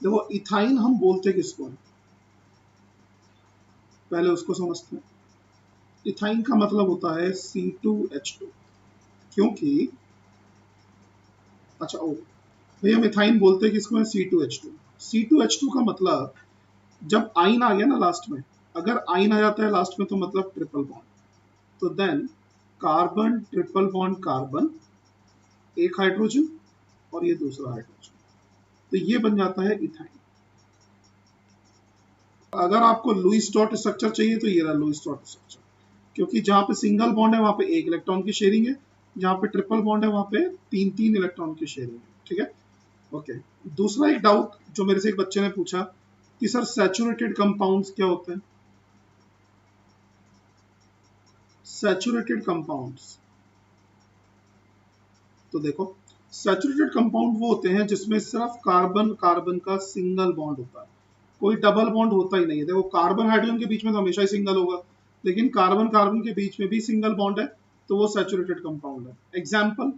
देखो इथाइन हम बोलते किसको हैं, पहले उसको समझते हैं। इथाइन का मतलब होता है C2H2, क्योंकि अच्छा ओ भैया हम इथाइन बोलते हैं किसको है, C2H2। C2H2 का मतलब जब आइन आ गया ना लास्ट में, अगर आइन आ जाता है लास्ट में तो मतलब ट्रिपल बॉन्ड, तो then carbon triple bond carbon, एक हाइड्रोजन और ये दूसरा हाइड्रोजन, तो ये बन जाता है इथाइन। अगर आपको लुईस डॉट स्ट्रक्चर चाहिए तो ये रहा लुईस डॉट स्ट्रक्चर, क्योंकि जहां पे सिंगल बॉन्ड है वहां पे एक इलेक्ट्रॉन की शेयरिंग है, जहां पे ट्रिपल बॉन्ड है वहां पे तीन तीन इलेक्ट्रॉन की शेयरिंग है। ठीक है, ओके। दूसरा एक डाउट जो मेरे से एक बच्चे ने पूछा कि सर सैचुरेटेड कंपाउंड्स क्या होते हैं। सैचुरेटेड कंपाउंड्स, तो देखो सैचुरेटेड कंपाउंड वो होते हैं जिसमें सिर्फ कार्बन कार्बन का सिंगल बॉन्ड होता है, कोई डबल बॉन्ड होता ही नहीं है। देखो कार्बन हाइड्रोजन के बीच में तो हमेशा ही सिंगल होगा, लेकिन कार्बन कार्बन के बीच में भी सिंगल बॉन्ड है, तो वो सैचुरेटेड कंपाउंड है। एग्जाम्पल,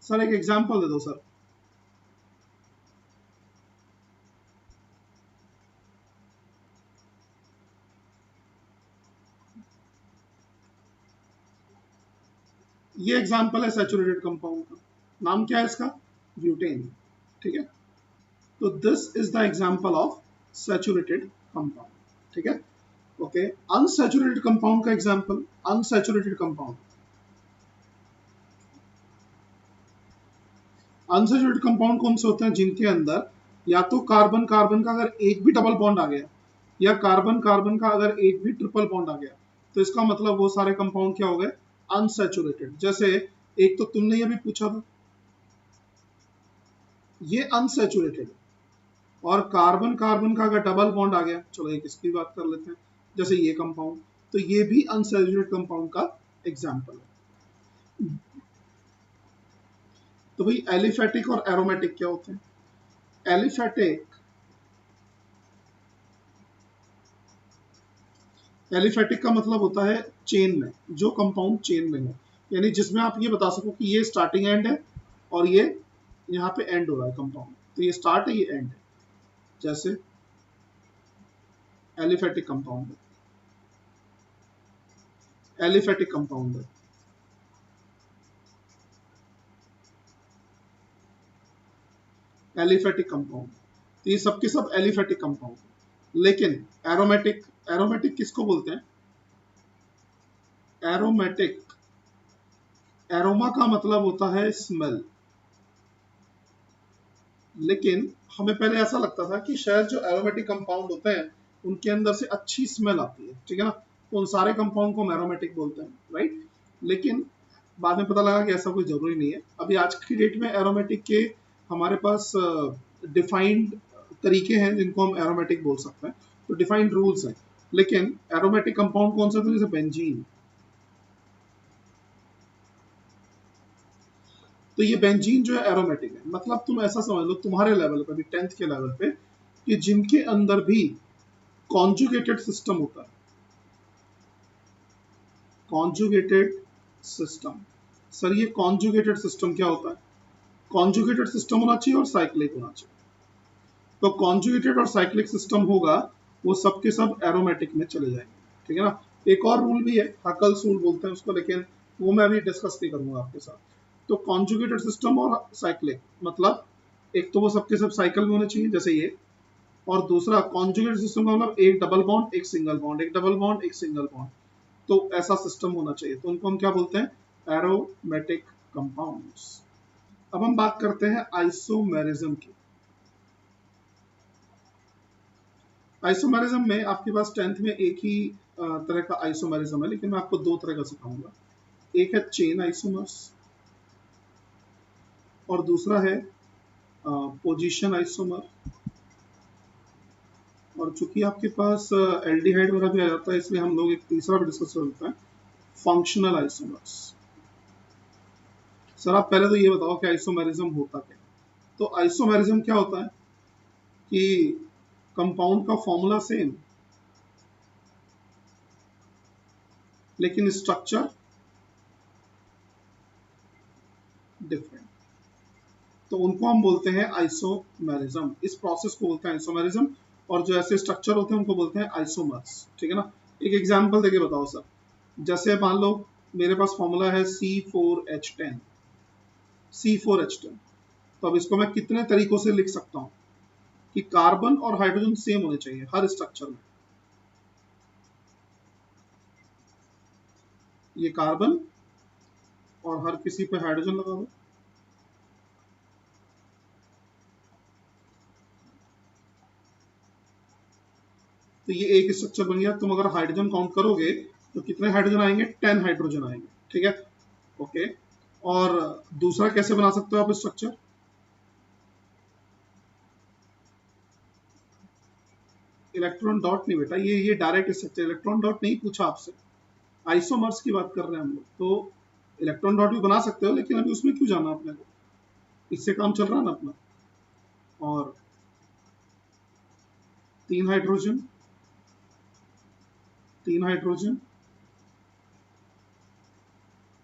सर एक एग्जाम्पल दे दो सर। ये एग्जाम्पल है सैचुरेटेड कंपाउंड का, नाम क्या है इसका, ब्यूटेन। ठीक है, तो this is the example of saturated compound. ठीक है, ओके। अनसैचुरेटेड कंपाउंड का example, unsaturated compound, unsaturated compound कौन से होते हैं, जिनके अंदर या तो कार्बन कार्बन का अगर एक भी डबल बॉन्ड आ गया, या कार्बन कार्बन का अगर एक भी ट्रिपल बॉन्ड आ गया, तो इसका मतलब वो सारे कंपाउंड क्या हो गए, अनसैचुरेटेड। जैसे एक तो तुमने ये भी पूछा था, ये अनसैचुरेटेड है। और कार्बन कार्बन का अगर डबल बॉन्ड आ गया, चलो एक इसकी बात कर लेते हैं, जैसे ये कंपाउंड, तो ये भी अनसैचुरेटेड कंपाउंड का एग्जाम्पल है। तो भाई एलिफेटिक और एरोमेटिक क्या होते हैं। एलिफेटिक, एलिफेटिक का मतलब होता है चेन में, जो कंपाउंड चेन में है, यानी जिसमें आप ये बता सको कि ये स्टार्टिंग एंड है और ये यहाँ पे एंड हो रहा है कंपाउंड, तो ये स्टार्ट है ये एंड है, जैसे एलिफेटिक कंपाउंड है, एलिफेटिक कंपाउंड है। एलिफेटिक कंपाउंड, तो ये सबके सब एलिफेटिक कंपाउंड। लेकिन एरोमेटिक, एरोमेटिक किसको बोलते हैं, एरोमेटिक, एरोमा का मतलब होता है स्मेल। लेकिन हमें पहले ऐसा लगता था कि शायद जो एरोमेटिक कंपाउंड होते हैं उनके अंदर से अच्छी स्मेल आती है, ठीक है ना, तो उन सारे कंपाउंड को हम एरोमेटिक बोलते हैं, राइट। लेकिन बाद में पता लगा कि ऐसा कोई जरूरी नहीं है। अभी आज की डेट में एरोमेटिक के हमारे पास डिफाइंड तरीके हैं जिनको हम एरोमेटिक बोल सकते हैं, तो डिफाइंड रूल्स हैं। लेकिन एरोमेटिक कंपाउंड कौन सा था, जैसे बेंजीन, तो ये बेंजीन जो है एरोमेटिक है। मतलब तुम ऐसा समझ लो तुम्हारे लेवल पे भी, 10th के लेवल पे, कि जिनके अंदर भी कॉन्जुगेटेड सिस्टम होता है, कॉन्जुगेटेड सिस्टम। सर ये कॉन्जुगेटेड सिस्टम क्या होता है, कॉन्जुगेटेड सिस्टम होना चाहिए और साइक्लिक होना चाहिए। तो कॉन्जुगेटेड और साइक्लिक सिस्टम होगा, वो सबके सब एरोमेटिक में चले जाएंगे, ठीक है ना। एक और रूल भी है, हकल्स रूल बोलते हैं उसको, लेकिन वो मैं अभी डिस्कस नहीं करूंगा आपके साथ। तो कॉन्जुगेटेड सिस्टम और साइक्लिक मतलब, एक तो वो सबके सब साइकिल में होने चाहिए जैसे ये, और दूसरा कॉन्जुगेट सिस्टम का मतलब एक डबल बॉन्ड एक सिंगल बॉन्ड, एक डबल बॉन्ड एक सिंगल बॉन्ड, तो ऐसा सिस्टम होना चाहिए। तो उनको हम क्या बोलते हैं, एरोमेटिक कंपाउंड्स। अब हम बात करते हैं आइसोमेरिज्म की। आइसोमेरिज्म में आपके पास 10th में एक ही तरह का आइसोमेरिज्म है, लेकिन मैं आपको दो तरह का सिखाऊंगा। एक है चेन आइसोमर्स और दूसरा है पोजीशन आइसोमर। और चूंकि आपके पास एल्डिहाइड वगैरह भी आ जाता है, इसलिए हम लोग एक तीसरा भी डिस्कस करते हैं, फंक्शनल आइसोमर्स। सर आप पहले तो ये बताओ कि आइसोमेरिज्म होता क्या है। तो आइसोमेरिज्म क्या होता है कि कंपाउंड का फॉर्मूला सेम लेकिन स्ट्रक्चर डिफरेंट। तो उनको हम बोलते हैं आइसोमेरिज्म। इस प्रोसेस को बोलते हैं आइसोमेरिज्म, और जो ऐसे स्ट्रक्चर होते हैं उनको बोलते हैं आइसोमर्स। ठीक है ना। एक एग्जांपल देके बताओ सर, जैसे मान लो मेरे पास फॉर्मूला है C4H10, C4H10, तो अब इसको मैं कितने तरीकों से लिख सकता हूँ कि कार्बन और हाइड्रोजन सेम होने चाहिए हर स्ट्रक्चर में। ये कार्बन और हर किसी पे हाइड्रोजन लगा दो, तो ये एक स्ट्रक्चर बन गया। तुम अगर हाइड्रोजन काउंट करोगे तो कितने हाइड्रोजन आएंगे? 10 हाइड्रोजन आएंगे। ठीक है, ओके। और दूसरा कैसे बना सकते हो आप स्ट्रक्चर? इलेक्ट्रॉन डॉट नहीं बेटा, ये डायरेक्ट स्ट्रक्चर, इलेक्ट्रॉन डॉट नहीं पूछा आपसे, आइसोमर्स की बात कर रहे हैं हम लोग। तो इलेक्ट्रॉन डॉट भी बना सकते हो, लेकिन अभी उसमें क्यों जाना अपने को, इससे काम चल रहा है ना अपना। और 3 हाइड्रोजन, 3 हाइड्रोजन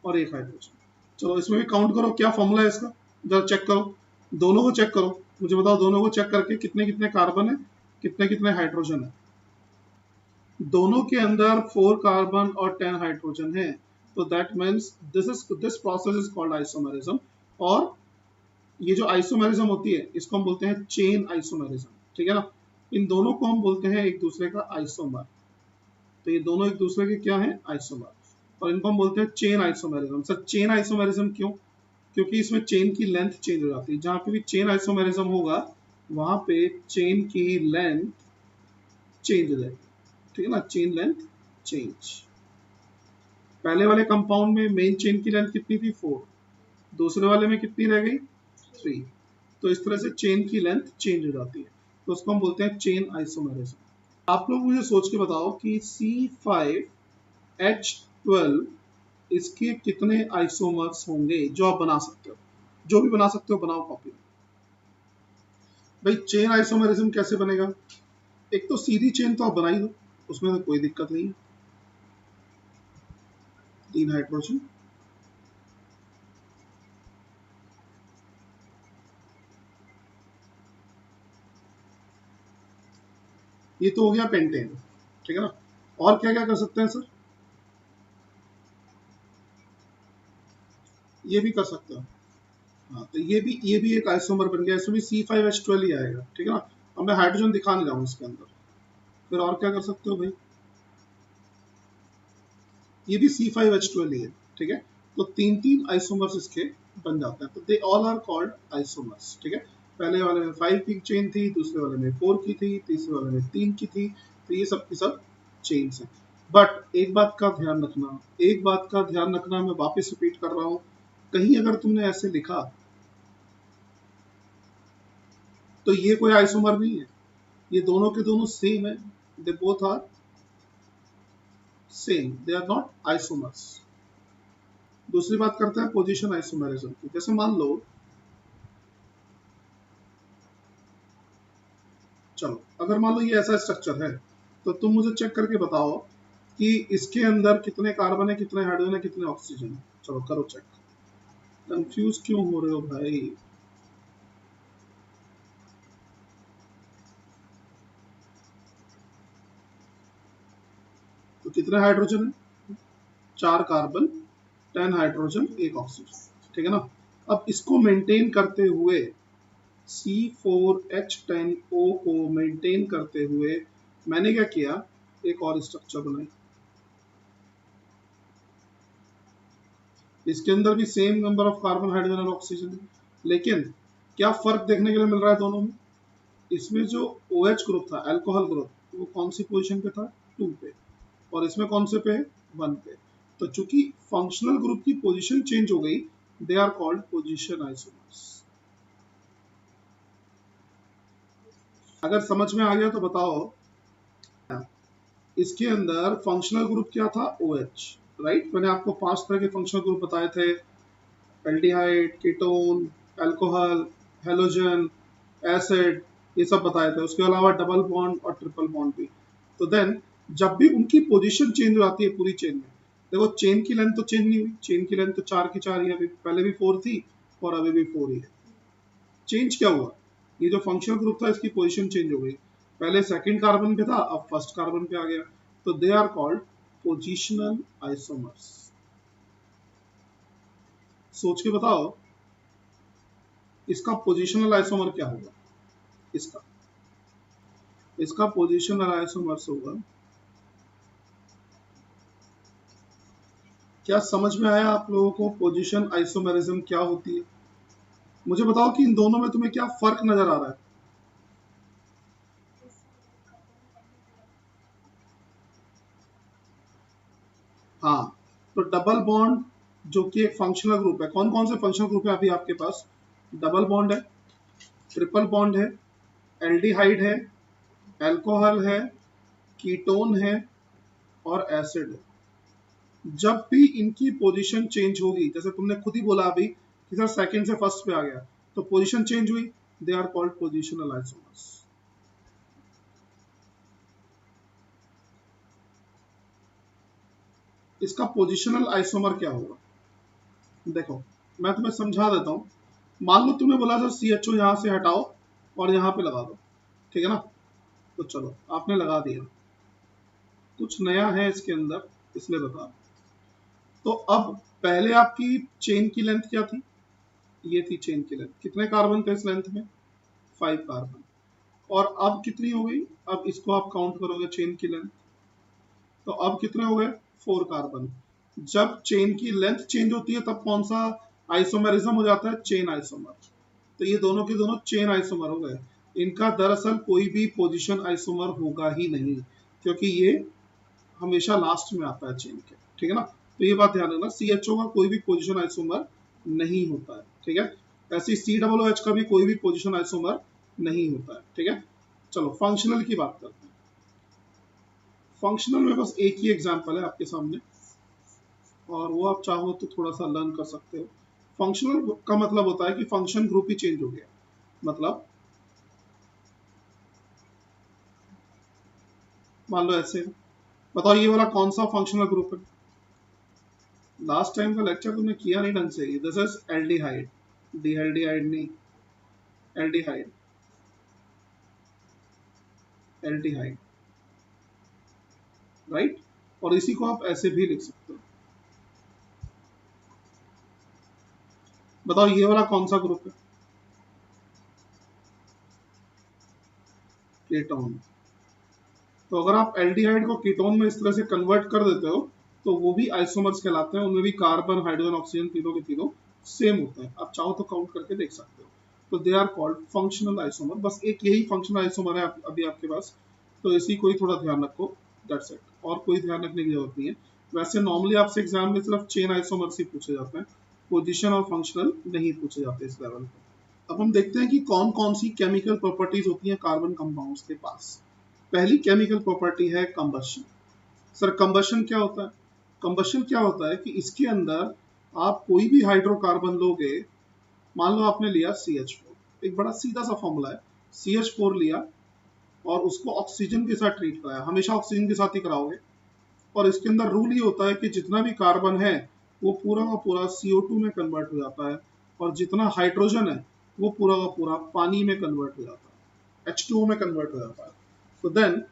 और 1 हाइड्रोजन। चलो इसमें भी काउंट करो, क्या फॉर्मूला है इसका, जरा चेक करो, दोनों को चेक करो, मुझे बताओ दोनों को चेक करके कितने कितने कार्बन है, कितने कितने हाइड्रोजन है। दोनों के अंदर 4 कार्बन और 10 हाइड्रोजन है, तो that means this process is called isomerism. और ये जो आइसोमेरिज्म होती है इसको हम बोलते हैं चेन आइसोमेरिज्म। ठीक है ना। इन दोनों को हम बोलते हैं एक दूसरे का आइसोमर, तो ये दोनों एक दूसरे के क्या है? आइसोमर, और इनको हम बोलते हैं chain isomerism. Sir chain isomerism क्यों? क्योंकि इसमें चेन की लेंथ चेंज हो जाती है। जहां पे भी चेन आइसोमेरिज्म होगा वहां पे चेन की लेंथ चेंज हो जाएगी। ठीक है ना, चेन लेंथ चेंज। पहले वाले कंपाउंड में मेन चेन की लेंथ कितनी थी? 4, दूसरे वाले में कितनी रह गई? 3। तो इस तरह से चेन की लेंथ चेंज हो जाती है, तो उसको हम बोलते हैं चेन आइसोमेरिज्म। आप लोग मुझे सोच के बताओ कि C5H12 इसके कितने आइसोमर्स होंगे जो आप बना सकते हो? जो भी बना सकते हो बनाओ कॉपी में। भाई चेन आइसोमेरिज्म कैसे बनेगा? एक तो सीधी चेन तो आप बना ही दो, उसमें तो कोई दिक्कत नहीं है। 3 हाइड्रोजन, ये तो हो गया पेंटेन। ठीक है ना। और क्या क्या कर सकते हैं सर? ये भी कर सकते हो। हाँ, तो ये भी एक आइसोमर बन गया, इसमें भी C5H12 ही आएगा। ठीक है ना। अब मैं हाइड्रोजन दिखा नहीं रहा हूँ इसके अंदर। फिर और क्या कर सकते हो भाई? ये भी C5H12 ही है। ठीक है, तो 3 आइसोमर्स इसके बन जाते हैं, तो they all are called isomers. ठीक है, पहले वाले में 5 की चेन थी, दूसरे वाले में 4 की थी, तीसरे वाले में 3 की थी, तो ये सब की सब चेन्स हैं। बट एक बात का ध्यान रखना, एक बात का ध्यान रखना, मैं वापस रिपीट कर रहा हूँ, कहीं अगर तुमने ऐसे लिखा तो ये कोई आइसोमर नहीं है, ये दोनों के दोनों सेम है, they both are same, they are not isomers. दूसरी बात करते हैं पोजीशन आइसोमेरिज्म की। जैसे मान लो, चलो अगर मान लो ये ऐसा स्ट्रक्चर है, तो तुम मुझे चेक करके बताओ कि इसके अंदर कितने कार्बन है, कितने हाइड्रोजन है, कितने ऑक्सीजन है। चलो करो चेक। कंफ्यूज क्यों हो रहे हो भाई? तो कितने हाइड्रोजन है? 4 कार्बन, 10 हाइड्रोजन, 1 ऑक्सीजन। ठीक है ना। अब इसको मेंटेन करते हुए, C4H10O को मेंटेन करते हुए मैंने क्या किया? एक और स्ट्रक्चर बनाई। इसके अंदर भी same number of carbon, hydrogen और ऑक्सीजन है, लेकिन क्या फर्क देखने के लिए मिल रहा है दोनों में? इसमें जो OH ग्रुप था, अल्कोहल ग्रुप, वो कौन सी पोजीशन पे था? 2 पे, और इसमें कौन से पे है? 1 पे। तो चूंकि फंक्शनल ग्रुप की पोजीशन चेंज हो गई, they are called position isomers. अगर समझ में आ गया तो बताओ। इसके अंदर फंक्शनल ग्रुप क्या था? OH, right. मैंने आपको 5 तरह के फंक्शनल ग्रुप बताए थे, aldehyde, ketone, alcohol, halogen, acid, ये सब बताए थे। उसके अलावा डबल बॉन्ड और ट्रिपल बॉन्ड भी। तो देन जब भी उनकी पोजीशन चेंज हो जाती है पूरी चेन में, देखो चेन की लेंथ तो चेंज नहीं हुई, चेन की लेंथ तो 4 की 4 ही है, अभी पहले भी 4 थी और अभी भी 4 ही है। चेंज क्या हुआ, ये जो फंक्शनल ग्रुप था इसकी पोजीशन चेंज हो गई, पहले सेकंड कार्बन पे था अब फर्स्ट कार्बन पे आ गया, तो they are called positional isomers. सोच के बताओ इसका पोजिशनल आइसोमर क्या होगा, इसका इसका पोजिशनल आइसोमर्स होगा, क्या समझ में आया आप लोगों को पोजीशन आइसोमेरिज्म क्या होती है? मुझे बताओ कि इन दोनों में तुम्हें क्या फर्क नजर आ रहा है? हाँ, तो डबल बॉन्ड जो कि एक फंक्शनल ग्रुप है, कौन कौन से फंक्शनल ग्रुप है अभी आपके पास? डबल बॉन्ड है, ट्रिपल बॉन्ड है, एल्डिहाइड है, अल्कोहल है, कीटोन है और एसिड है। जब भी इनकी पोजीशन चेंज होगी, जैसे तुमने खुद ही बोला अभी कि सर सेकंड से फर्स्ट पे आ गया, तो पोजीशन चेंज हुई, they are called positional isomers. इसका पोजिशनल आइसोमर क्या होगा? देखो मैं तुम्हें समझा देता हूँ। मान लो तुम्हें बोला था CHO यहाँ से हटाओ और यहाँ पे लगा दो, ठीक है ना, तो चलो आपने लगा दिया, कुछ नया है इसके अंदर इसलिए बता। तो अब पहले आपकी चेन की लेंथ क्या थी, ये थी चेन की लेंथ, कितने कार्बन थे इस लेंथ में, 5 कार्बन, और अब कितनी हो गई, अब इसको आप काउंट करोगे चेन की लेंथ, तो अब कितने हो गए, 4 कार्बन। जब चेन की लेंथ चेंज होती है तब कौन सा आइसोमेरिज्म हो जाता है, चेन आइसोमर। तो ये दोनों के दोनों चेन आइसोमर हो गए। इनका दरअसल कोई भी पोजीशन आइसोमर होगा ही नहीं, क्योंकि ये हमेशा लास्ट में आता है चेन के, ठीक है ना। तो ये बात ध्यान रखना, CHO का कोई भी पोजीशन आइसोमर नहीं होता है, ठीक है। ऐसे COOH का भी कोई भी पोजीशन आइसोमर नहीं होता है, ठीक है। चलो फंक्शनल की बात करते हैं। फंक्शनल में बस एक ही एग्जांपल है आपके सामने, और वो आप चाहो तो थोड़ा सा लर्न कर सकते हो। फंक्शनल का मतलब होता है कि फंक्शन ग्रुप ही चेंज हो गया, मतलब मान लो ऐसे, बताओ ये वाला कौन सा फंक्शनल ग्रुप है? लास्ट टाइम का लेक्चर तुमने किया नहीं ढंग से, दिस इज एल्डिहाइड, डिहाइड नहीं, एल्डिहाइड, एल्डिहाइड, राइट। और इसी को आप ऐसे भी लिख सकते हो। बताओ ये वाला कौन सा ग्रुप है? कीटोन। तो अगर आप एल्डिहाइड को कीटोन में इस तरह से कन्वर्ट कर देते हो तो वो भी आइसोमर्स कहलाते हैं, उनमें भी कार्बन हाइड्रोजन ऑक्सीजन तीनों के तीनों सेम होते हैं, आप चाहो तो काउंट करके देख सकते हो। तो they are called functional isomer, बस एक यही फंक्शनल आइसोमर है अभी आपके पास, तो इसी को ही थोड़ा ध्यान रखो, दैट्स इट, और कोई ध्यान रखने की जरूरत नहीं है। वैसे नॉर्मली आपसे एग्जाम में सिर्फ चेन आइसोमर्स ही पूछे जाते हैं, पोजिशन और फंक्शनल नहीं पूछे जाते इस लेवल पे। अब हम देखते हैं कि कौन कौन सी केमिकल प्रॉपर्टीज होती हैं कार्बन कंपाउंड्स के पास। पहली केमिकल प्रॉपर्टी है कंबशन। सर कंबशन क्या होता है? कंबशन क्या होता है कि इसके अंदर आप कोई भी हाइड्रोकार्बन लोगे, मान लो आपने लिया CH4, एक बड़ा सीधा सा फॉर्मूला है, CH4 लिया और उसको ऑक्सीजन के साथ ट्रीट कराया, हमेशा ऑक्सीजन के साथ ही कराओगे, और इसके अंदर रूल ही होता है कि जितना भी कार्बन है वो पूरा का पूरा CO2 में कन्वर्ट हो जाता है, और जितना हाइड्रोजन है वो पूरा का पूरा पानी में कन्वर्ट हो जाता है, H2O में कन्वर्ट हो जाता है। तो देन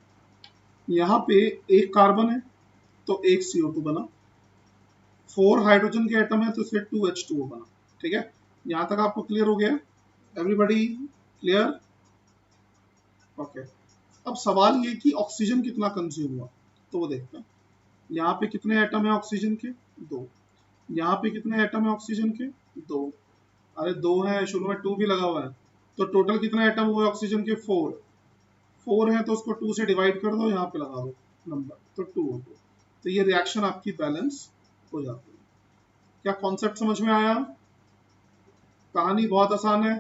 यहाँ पे एक कार्बन है तो एक CO2 बना, 4 हाइड्रोजन के एटम है तो इसलिए 2H2O बना, ठीक है। यहाँ तक आपको क्लियर हो गया? Everybody clear? ओके। अब सवाल ये कि ऑक्सीजन कितना कंज्यूम हुआ, तो वो देखते हैं। यहाँ पे कितने एटम है ऑक्सीजन के? 2। यहाँ पे कितने एटम है ऑक्सीजन के? 2। अरे 2 है, शुरू में 2 भी लगा हुआ है, तो टोटल कितने एटम हुए ऑक्सीजन के? 4। 4 है तो उसको 2 से डिवाइड कर दो, यहाँ पे लगा दो नंबर, तो 2 हो गया। तो ये रिएक्शन आपकी बैलेंस हो जाती है। क्या कॉन्सेप्ट समझ में आया? कहानी बहुत आसान है।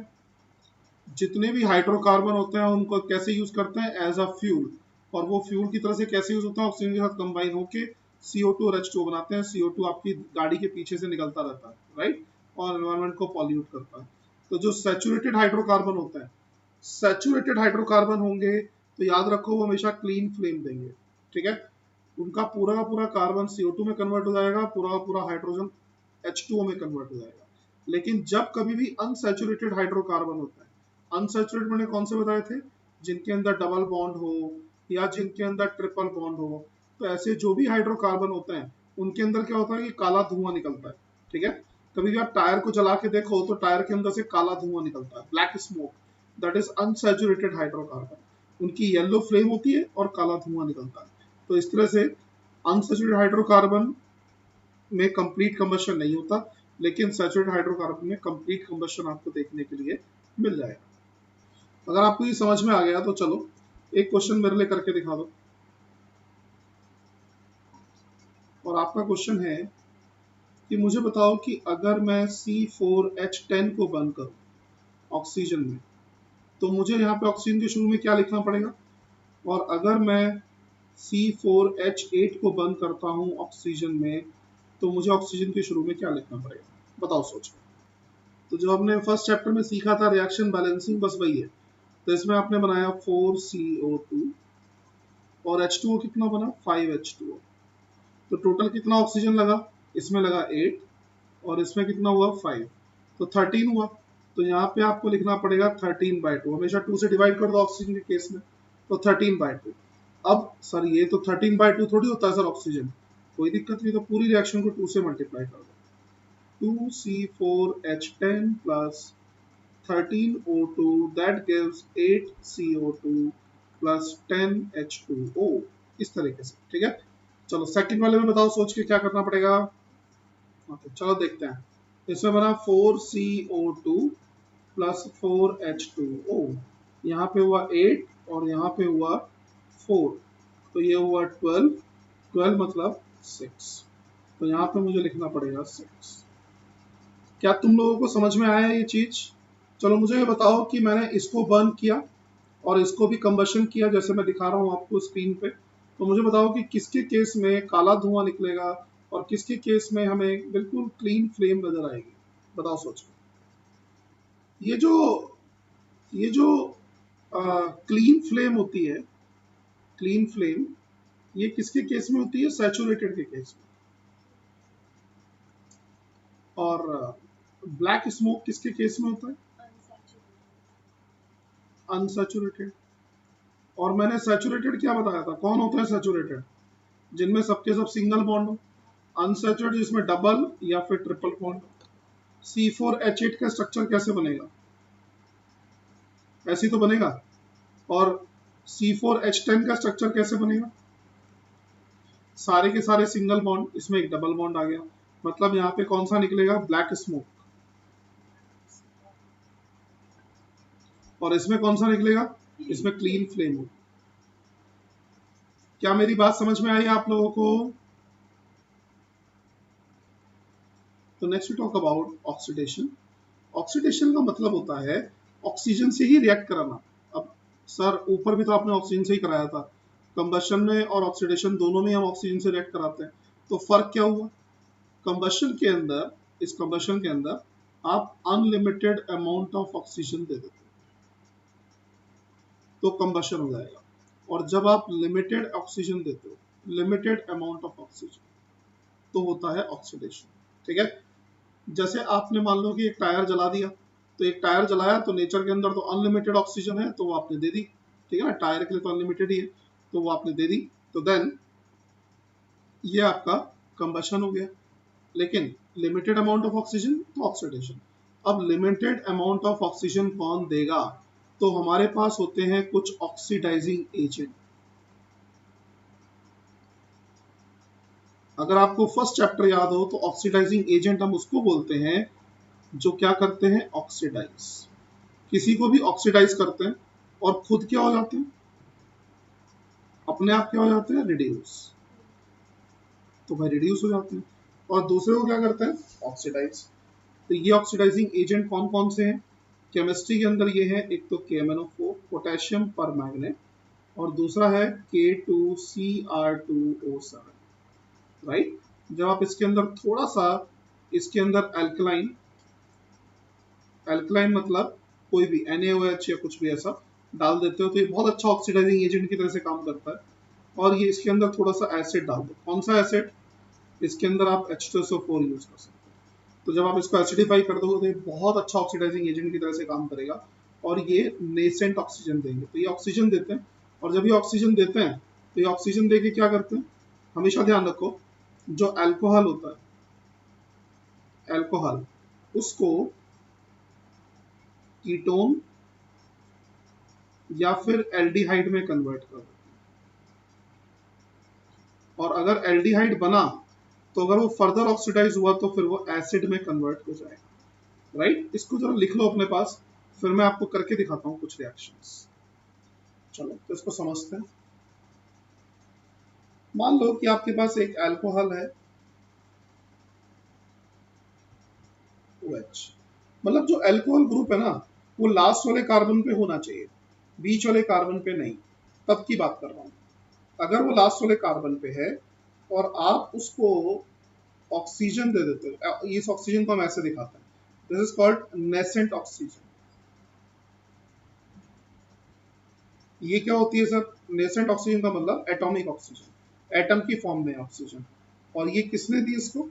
जितने भी हाइड्रोकार्बन होते हैं उनको कैसे यूज करते हैं? एज अ फ्यूल, और वो फ्यूल की तरह से कैसे यूज होता है? ऑक्सीजन के साथ कंबाइन होके CO2 और H2O बनाते हैं। CO2 आपकी गाड़ी के पीछे से निकलता रहता है, राइट, और एनवायरमेंट को पॉल्यूट करता है। तो जो सैचुरेटेड हाइड्रोकार्बन होते हैं, सैचुरेटेड हाइड्रोकार्बन होंगे तो याद रखो वो हमेशा क्लीन फ्लेम देंगे, ठीक है। उनका पूरा का पूरा कार्बन CO2 में कन्वर्ट हो जाएगा, पूरा का पूरा हाइड्रोजन H2O में कन्वर्ट हो जाएगा। लेकिन जब कभी भी अनसैचुरेटेड हाइड्रोकार्बन होता है, अनसैचुरेटेड मैंने कौन से बताए थे, जिनके अंदर डबल बॉन्ड हो या जिनके अंदर ट्रिपल बॉन्ड हो, तो ऐसे जो भी हाइड्रोकार्बन होते हैं उनके अंदर क्या होता है कि काला धुआं निकलता है। ठीक है, कभी भी आप टायर को जला के देखो तो टायर के अंदर से काला धुआं निकलता है, black smoke, that is unsaturated hydrocarbon. उनकी येलो फ्लेम होती है और काला धुआं निकलता है। तो इस तरह से अनसैचुरेटेड हाइड्रोकार्बन में कंप्लीट कंबशन नहीं होता, लेकिन सैचुरेटेड हाइड्रोकार्बन में कंप्लीट कंबशन आपको देखने के लिए मिल जाएगा। अगर आपको ये समझ में आ गया तो चलो एक क्वेश्चन मेरे लिए करके दिखा दो। और आपका क्वेश्चन है कि मुझे बताओ कि अगर मैं C4H10 को बर्न करूं ऑक्सीजन में, तो मुझे यहाँ पे ऑक्सीजन के शुरू में क्या लिखना पड़ेगा, और अगर मैं C4H8 को बर्न करता हूँ ऑक्सीजन में, तो मुझे ऑक्सीजन के शुरू में क्या लिखना पड़ेगा, बताओ सोच। तो जो हमने फर्स्ट चैप्टर में सीखा था रिएक्शन बैलेंसिंग, बस वही है। तो इसमें आपने बनाया 4CO2 और H2O कितना बना 5H2O। तो टोटल कितना ऑक्सीजन लगा, इसमें लगा 8 और इसमें कितना हुआ 5, तो 13 हुआ। तो यहाँ पे आपको लिखना पड़ेगा 13/2, हमेशा 2 से डिवाइड कर दो ऑक्सीजन के केस में, तो 13/2। अब सर ये तो 13/2 थोड़ी होता है सर ऑक्सीजन, कोई दिक्कत नहीं, तो पूरी रिएक्शन को 2 से मल्टीप्लाई कर दो, 2C4H10 plus 13O2 that gives 8CO2 plus 10H2O, इस तरीके से। ठीक है, चलो सेकंड वाले में बताओ सोच के क्या करना पड़ेगा। चलो देखते हैं, इसमें बना 4CO2 प्लस 4H2O, यहाँ पे हुआ 8 और यहाँ पे हुआ 4, तो ये हुआ 12, 12 मतलब 6, तो यहाँ पे मुझे लिखना पड़ेगा 6। क्या तुम लोगों को समझ में आया ये चीज? चलो मुझे ये बताओ कि मैंने इसको बर्न किया और इसको भी कंबशन किया, जैसे मैं दिखा रहा हूँ आपको स्क्रीन पे, तो मुझे बताओ कि किसके केस में काला धुआं निकलेगा और किसके केस में हमें बिल्कुल क्लीन फ्लेम नजर आएगी, बताओ सोचो। ये जो क्लीन फ्लेम होती है, क्लीन फ्लेम, ये किसके केस में होती है, सैचुरेटेड के केस में। और ब्लैक स्मोक किसके केस में होता है, अनसैचुरेटेड। और मैंने सैचुरेटेड क्या बताया था, कौन होता है सैचुरेटेड, जिनमें सबके सब सिंगल बॉन्ड हो। अनसैचुरेटेड जिसमें डबल या फिर ट्रिपल बॉन्ड हो। C4H8 का स्ट्रक्चर कैसे बनेगा, ऐसे तो बनेगा। और C4H10 का स्ट्रक्चर कैसे बनेगा, सारे के सारे सिंगल बॉन्ड, इसमें एक डबल बॉन्ड आ गया, मतलब यहाँ पे कौन सा निकलेगा, ब्लैक स्मोक। और इसमें कौन सा निकलेगा, इसमें क्लीन फ्लेम हो। क्या मेरी बात समझ में आई आप लोगों को? तो next we talk about oxidation. Oxidation का मतलब होता है ऑक्सीजन से ही रिएक्ट कराना। अब सर ऊपर भी तो आपने ऑक्सीजन से ही कराया था, कंबशन में और ऑक्सीडेशन दोनों में हम ऑक्सीजन से रिएक्ट कराते हैं, तो फर्क क्या हुआ, कंबशन के अंदर, इस कंबशन के अंदर आप अनलिमिटेड अमाउंट ऑफ ऑक्सीजन दे देते हो तो कंबशन हो जाएगा, और जब आप लिमिटेड ऑक्सीजन देते हो, लिमिटेड अमाउंट ऑफ ऑक्सीजन, तो होता है ऑक्सीडेशन। ठीक है, जैसे आपने मान लो कि एक टायर जला दिया, तो एक टायर जलाया तो नेचर के अंदर तो अनलिमिटेड ऑक्सीजन है, तो वो आपने दे दी। ठीक है ना, टायर के लिए तो अनलिमिटेड ही है, तो वो आपने दे दी, तो देन ये आपका कंबशन हो गया। लेकिन लिमिटेड अमाउंट ऑफ ऑक्सीजन तो ऑक्सीडेशन। अब लिमिटेड अमाउंट ऑफ ऑक्सीजन कौन देगा, तो हमारे पास होते हैं कुछ ऑक्सीडाइजिंग एजेंट। अगर आपको फर्स्ट चैप्टर याद हो तो ऑक्सीडाइजिंग एजेंट हम उसको बोलते हैं जो क्या करते हैं, ऑक्सीडाइज, किसी को भी ऑक्सीडाइज करते हैं और खुद क्या हो जाते हैं, अपने आप क्या हो जाते हैं, रिड्यूस, तो भाई रिड्यूस हो जाते हैं। और दूसरे को क्या करते हैं, ऑक्सीडाइज। तो ये ऑक्सीडाइजिंग एजेंट कौन कौन से हैं, केमिस्ट्री के अंदर ये है, एक तो KMnO4 पोटेशियम परमैंगनेट, और दूसरा है K2Cr2O7, राइट। जब आप इसके अंदर थोड़ा सा, इसके अंदर एल्कलाइन, एल्कलाइन मतलब कोई भी NaOH या कुछ भी ऐसा डाल देते हो, तो ये बहुत अच्छा ऑक्सीडाइजिंग एजेंट की तरह से काम करता है। और ये इसके अंदर थोड़ा सा एसिड डाल दो, कौन सा एसिड, इसके अंदर आप H2SO4 यूज कर सकते हो, तो जब आप इसको एसिडिफाई कर दोगे तो ये बहुत अच्छा ऑक्सीडाइजिंग एजेंट की तरह से काम करेगा और ये नेसेंट ऑक्सीजन देंगे। तो ये ऑक्सीजन देते हैं और जब ये ऑक्सीजन देते हैं तो ये ऑक्सीजन देके क्या करते हैं, हमेशा ध्यान रखो, जो अल्कोहल होता है, अल्कोहल, उसको कीटोन या फिर एल्डिहाइड में कन्वर्ट कर देते हैं। और अगर एल्डिहाइड बना तो अगर वो फर्दर ऑक्सीडाइज हुआ तो फिर वो एसिड में कन्वर्ट हो जाएगा। राइट, इसको जरा लिख लो अपने पास, फिर मैं आपको करके दिखाता हूँ कुछ रिएक्शंस। चलो तो इसको समझते हैं। मान लो कि आपके पास एक अल्कोहल है OH, मतलब जो अल्कोहल ग्रुप है ना वो लास्ट वाले कार्बन पे होना चाहिए, बीच वाले कार्बन पे नहीं। तब की बात कर रहा हूँ, अगर वो लास्ट वाले कार्बन पे है और आप उसको ऑक्सीजन दे देते हो, इस ऑक्सीजन को हम ऐसे दिखाते हैं, this is called nascent oxygen. ये क्या होती है सर? नेसेंट ऑक्सीजन का मतलब एटॉमिक ऑक्सीजन, एटम की फॉर्म में ऑक्सीजन। और ये किसने दी इसको?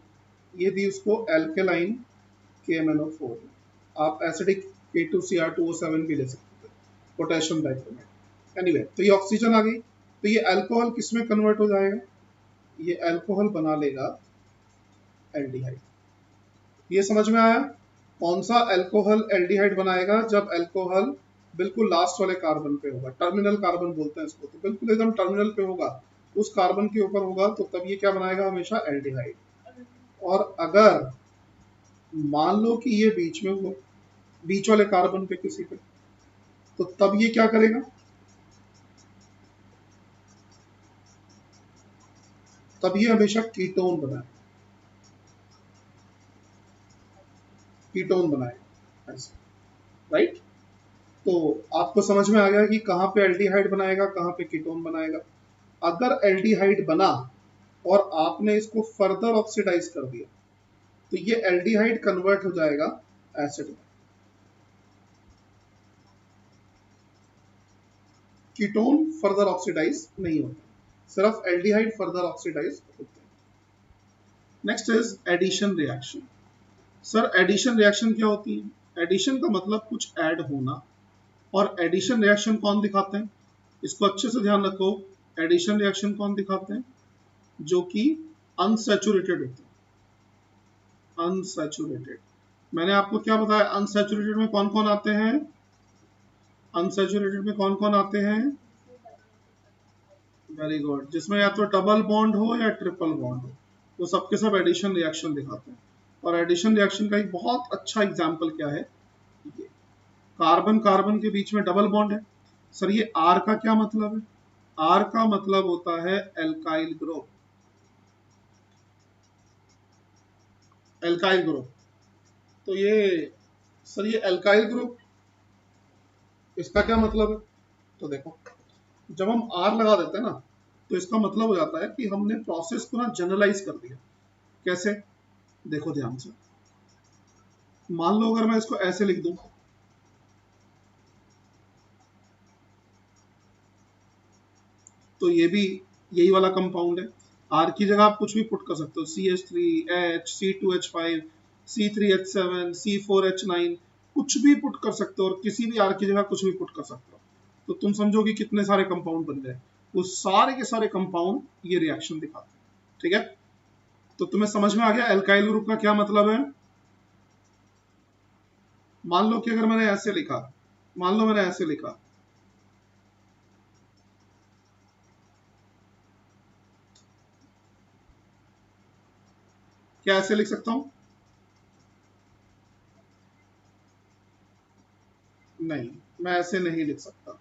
ये दी उसको एल्केलाइन KMnO4। आप एसिडिक K2Cr2O7 भी ले सकते हैं, पोटेशियम डाइक्रोमेट। एनीवे, तो ये ऑक्सीजन आ गई, तो ये अल्कोहल किस में कन्वर्ट हो जाएगा? ये अल्कोहल बना लेगा एल्डिहाइड। ये समझ में आया? कौन सा अल्कोहल एल्डिहाइड बनाएगा? जब अल्कोहल बिल्कुल लास्ट वाले कार्बन पे होगा, टर्मिनल कार्बन बोलते हैं इसको, तो बिल्कुल एकदम टर्मिनल पे होगा, उस कार्बन के ऊपर होगा, तो तब ये क्या बनाएगा? हमेशा एल्डिहाइड। और अगर मान लो कि ये बीच में हुआ, बीच वाले कार्बन पे किसी पे, तो तब ये क्या करेगा? तब ये हमेशा कीटोन बनाएगा, कीटोन बनाएगा ऐसे। राइट, तो आपको समझ में आ गया कि कहाँ पे एल्डिहाइड बनाएगा, कहाँ पे कीटोन बनाएगा। अगर एल्डिहाइड बना और आपने इसको फर्दर ऑक्सीडाइज कर दिया तो ये एल्डिहाइड कन्वर्ट हो जाएगा एसिड में। कीटोन फर्दर ऑक्सीडाइज नहीं होता, सिर्फ एल्डिहाइड फर्दर ऑक्सीडाइज होते हैं। Next is addition reaction. Sir addition reaction क्या होती है? एडिशन का मतलब कुछ ऐड होना, और एडिशन रिएक्शन कौन दिखाते हैं? इसको अच्छे से ध्यान रखो, एडिशन रिएक्शन कौन दिखाते हैं? जो कि अनसैचुरेटेड होते हैं, अनसैचुरेटेड। मैंने आपको क्या बताया, अनसैचुरेटेड में कौन कौन आते हैं? अनसैचुरेटेड में कौन कौन आते हैं? वेरी गुड, जिसमें या तो डबल बॉन्ड हो या ट्रिपल बॉन्ड हो, वो सबके सब एडिशन रिएक्शन दिखाते हैं। और एडिशन रिएक्शन का एक बहुत अच्छा एग्जाम्पल क्या है? ये कार्बन कार्बन के बीच में डबल बॉन्ड है। सर ये आर का क्या मतलब है? आर का मतलब होता है एल्काइल ग्रुप, एल्काइल ग्रुप। तो ये सर ये एल्काइल ग्रुप, इसका क्या मतलब है? तो देखो, जब हम आर लगा देते हैं ना तो इसका मतलब हो जाता है कि हमने प्रोसेस को ना जनरलाइज कर दिया। कैसे? देखो ध्यान से, मान लो अगर मैं इसको ऐसे लिख दूं, तो ये भी यही वाला कंपाउंड है। आर की जगह आप कुछ भी पुट कर सकते हो, CH3H, C2H5, C3H7, C4H9, कुछ भी पुट कर सकते हो, और किसी भी आर की जगह कुछ भी पुट कर सकते हो। तो तुम समझो कि कितने सारे कंपाउंड बन गए। वो सारे के सारे कंपाउंड ये रिएक्शन दिखाते हैं। ठीक है, तो तुम्हें समझ में आ गया एल्काइल ग्रुप का क्या मतलब है? मान लो कि अगर मैंने ऐसे लिखा, मान लो मैंने ऐसे लिखा, क्या ऐसे लिख सकता हूं? नहीं, मैं ऐसे नहीं लिख सकता,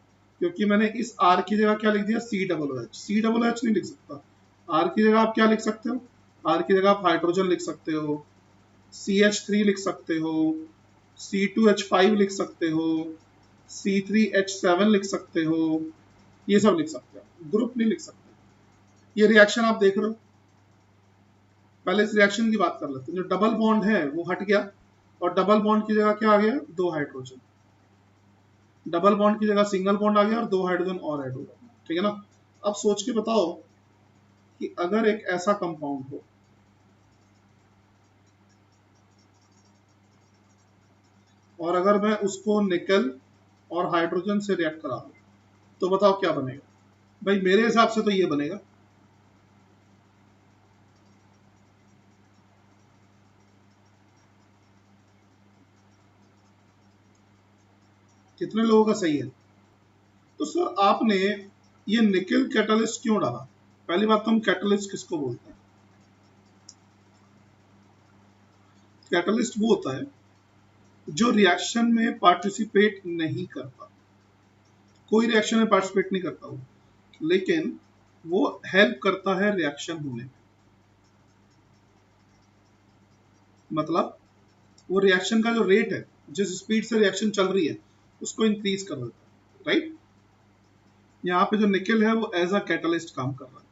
क्योंकि मैंने इस आर की जगह क्या लिख दिया? COOH। COOH नहीं लिख सकता। आर की जगह आप क्या लिख सकते हो? आर की जगह आप हाइड्रोजन लिख सकते हो, CH3 लिख सकते हो, C2H5 लिख सकते हो, C3H7 लिख सकते हो, ये सब लिख सकते हो, ग्रुप नहीं लिख सकते। ये रिएक्शन आप देख रहे हो। पहले इस रिएक्शन की बात कर लेते हैं। जो डबल बॉन्ड है वो हट गया, और डबल बॉन्ड की जगह क्या आ गया? 2 हाइड्रोजन। डबल बॉन्ड की जगह सिंगल बॉन्ड आ गया और 2 हाइड्रोजन और ऐड हो गया। ठीक है ना? अब सोच के बताओ कि अगर एक ऐसा कंपाउंड हो, और अगर मैं उसको निकल और हाइड्रोजन से रिएक्ट करा दूं तो बताओ क्या बनेगा? भाई मेरे हिसाब से तो ये बनेगा। कितने लोगों का सही है? तो सर आपने ये निकल कैटलिस्ट क्यों डाला? पहली बात तो हम कैटलिस्ट किसको बोलते हैं? कैटलिस्ट वो होता है जो रिएक्शन में पार्टिसिपेट नहीं करता, कोई रिएक्शन में पार्टिसिपेट नहीं करता वो, लेकिन वो हेल्प करता है रिएक्शन होने में। मतलब वो रिएक्शन का जो रेट है, जिस स्पीड से रिएक्शन चल रही है, उसको इंक्रीज कर देता है, राइट? यहाँ पे जो निकल है वो एज अ कैटलिस्ट काम कर रहा है।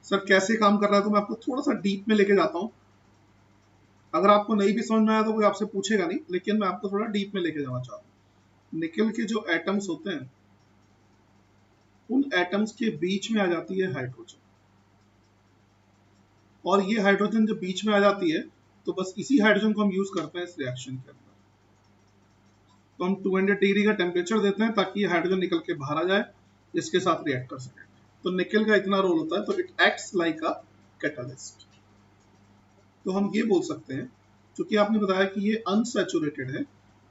सर कैसे काम कर रहा है, तो मैं आपको थोड़ा सा डीप में लेके जाता हूँ। अगर आपको नहीं भी समझ में आया तो कोई आपसे पूछेगा नहीं, लेकिन मैं आपको थोड़ा डीप में लेके जाना चाहता हूँ। निकल के जो एटम्स होते हैं, उन एटम्स के बीच में आ जाती है हाइड्रोजन, और ये हाइड्रोजन जब बीच में आ जाती है तो बस इसी हाइड्रोजन को हम यूज करते हैं इस रिएक्शन के अंदर। तो हम 200 डिग्री का टेम्परेचर देते हैं ताकि ये हाइड्रोजन निकल के बाहर आ जाए, इसके साथ रिएक्ट कर सके। तो निकल का इतना रोल होता है, तो it acts like a catalyst. तो हम ये बोल सकते हैं, क्योंकि आपने बताया कि ये अनसैचुरेटेड है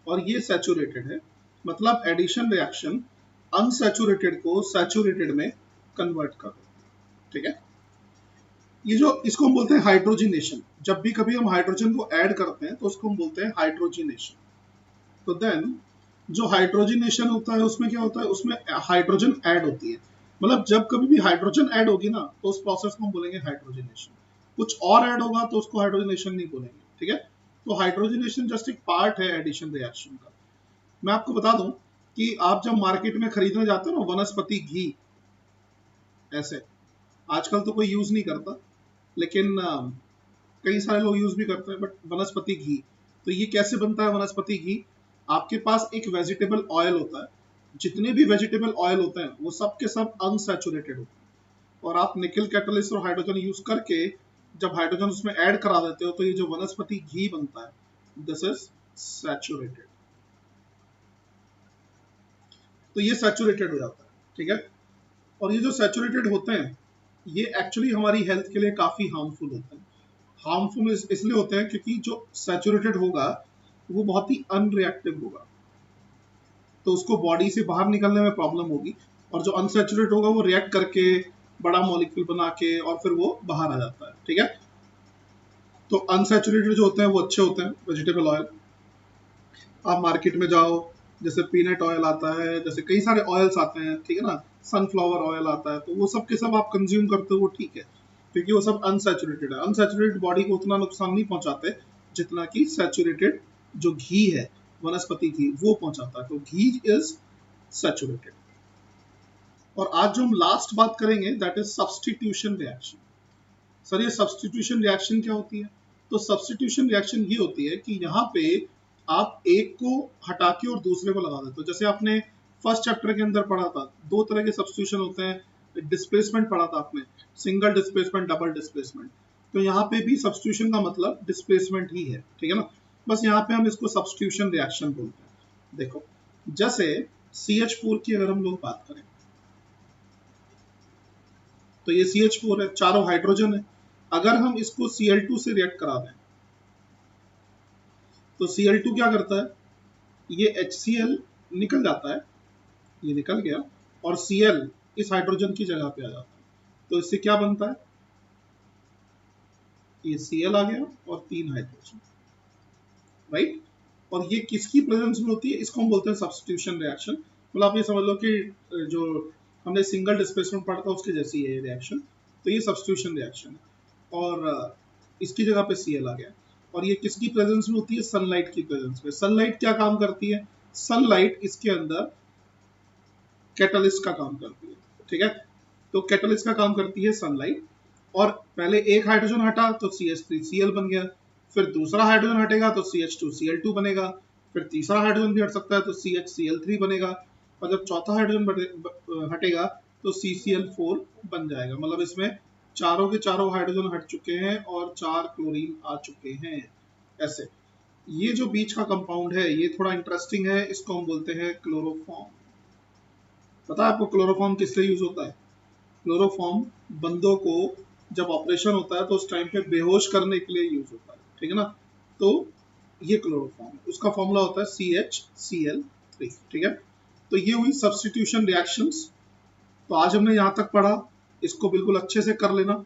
और ये सैचुरेटेड है, मतलब एडिशन रिएक्शन अनसैचुरेटेड को सैचुरेटेड में कन्वर्ट कर देता है, ठीक है? ये जो इसको हम बोलते हैं हाइड्रोजिनेशन। जब भी कभी हम हाइड्रोजन को ऐड करते हैं तो उसको हम बोलते हैं हाइड्रोजिनेशन। तो देन जो हाइड्रोजिनेशन होता है उसमें क्या होता है, उसमें हाइड्रोजन ऐड होती है। मतलब जब कभी भी हाइड्रोजन ऐड होगी ना तो उस प्रोसेस को हम बोलेंगे हाइड्रोजिनेशन। कुछ और ऐड होगा तो उसको हाइड्रोजिनेशन नहीं बोलेंगे, ठीक है? तो हाइड्रोजिनेशन जस्ट एक पार्ट है एडिशन रिएक्शन का। मैं आपको बता दूं कि आप जब मार्केट में खरीदने जाते हो ना वनस्पति घी, ऐसे आजकल तो कोई यूज नहीं करता, लेकिन कई सारे लोग यूज भी करते हैं, बट वनस्पति घी, तो ये कैसे बनता है वनस्पति घी? आपके पास एक वेजिटेबल ऑयल होता है, जितने भी वेजिटेबल ऑयल होते हैं वो सब के सब अनसैचुरेटेड होते हैं, और आप निकल कैटलिस्ट और हाइड्रोजन यूज करके जब हाइड्रोजन उसमें ऐड करा देते हो तो ये जो वनस्पति घी बनता है, दिस इज सैचुरेटेड। तो ये सैचुरेटेड हो जाता है, ठीक है? और ये जो सैचुरेटेड होते हैं ये एक्चुअली हमारी हेल्थ के लिए काफी हार्मफुल होते हैं। हार्मफुल इसलिए होते हैं क्योंकि जो सैचुरेटेड होगा वो बहुत ही अनरिएक्टिव होगा, तो उसको बॉडी से बाहर निकलने में प्रॉब्लम होगी, और जो अनसैचुरेट होगा वो रिएक्ट करके बड़ा मॉलिक्यूल बना के और फिर वो बाहर आ जाता है, ठीक है? तो अनसैचुरेटेड जो होते हैं वो अच्छे होते हैं। वेजिटेबल ऑयल आप मार्केट में जाओ, जैसे पीनट ऑयल आता है, जैसे कई सारे ऑयल्स आते हैं, ठीक है ना, सनफ्लावर ऑयल आता है, तो वो सब के सब आप कंज्यूम करते हो वो ठीक है, क्योंकि वो सब अनसैचुरेटेड है। अनसैचुरेटेड बॉडी को उतना नुकसान नहीं पहुंचाते जितना कि सैचुरेटेड जो घी है, वनस्पति घी, वो पहुंचाता है। तो घी इज सैचुरेटेड। और आज जो हम लास्ट बात करेंगे that is substitution reaction. Sir ये सब्स्टिट्यूशन रिएक्शन क्या होती है? तो सब्स्टिट्यूशन रिएक्शन ये होती है कि यहाँ पे आप एक को हटा के और दूसरे को लगा देते हो। जैसे आपने फर्स्ट चैप्टर के अंदर पढ़ा था, दो तरह के सब्स्टिट्यूशन होते हैं। डिस्प्लेसमेंट पढ़ा था आपने, सिंगल डिस्प्लेसमेंट, डबल डिस्प्लेसमेंट। तो यहाँ पे भी सब्स्टिट्यूशन का मतलब डिस्प्लेसमेंट ही है, ठीक है ना? बस यहाँ पे हम इसको सब्स्टिट्यूशन रिएक्शन बोलते हैं। देखो, जैसे CH4 की अगर हम लोग बात करें, तो ये CH4 है, चारों हाइड्रोजन है। अगर हम इसको Cl2 से रिएक्ट करा दें तो Cl2 क्या करता है, ये HCl निकल जाता है, ये निकल गया, और Cl इस हाइड्रोजन की जगह पे आ जाता है। तो इससे क्या बनता है, ये Cl आ गया और 3 हाइड्रोजन, राइट? और ये किसकी प्रेजेंस में होती है, इसको हम बोलते हैं सब्स्टिट्यूशन रिएक्शन। मतलब आप ये समझ लो कि जो हमने सिंगल डिस्प्लेसमेंट पढ़ा था उसकी जैसी है ये रिएक्शन। तो ये सब्स्टिट्यूशन रिएक्शन है, और इसकी जगह पे Cl आ गया। और ये किसकी प्रेजेंस में होती है, सनलाइट की प्रेजेंस में। सनलाइट क्या काम करती है, सनलाइट इसके अंदर कैटलिस्ट का काम करती है, ठीक है? तो कैटलिस्ट का काम करती है सनलाइट, और पहले एक हाइड्रोजन हटा तो CH3Cl बन गया, फिर दूसरा हाइड्रोजन हटेगा तो CH2Cl2 बनेगा, फिर तीसरा हाइड्रोजन भी हट सकता है तो CHCl3 बनेगा, और जब चौथा हाइड्रोजन हटेगा तो CCl4 बन जाएगा। मतलब इसमें चारों के चारों हाइड्रोजन हट चुके हैं और 4 क्लोरीन आ चुके हैं, ऐसे। ये जो बीच का कंपाउंड है ये थोड़ा इंटरेस्टिंग है, इसको हम बोलते हैं क्लोरोफॉर्म। पता है आपको क्लोरोफॉर्म किस लिए यूज होता है? क्लोरोफॉर्म बंदों को जब ऑपरेशन होता है तो उस टाइम पे बेहोश करने के लिए यूज होता है, ठीक है ना। तो ये क्लोरोफॉर्म है, उसका फॉर्मूला होता है CHCl3, ठीक है। तो ये हुई सब्स्टिट्यूशन रिएक्शंस। तो आज हमने यहाँ तक पढ़ा, इसको बिल्कुल अच्छे से कर लेना।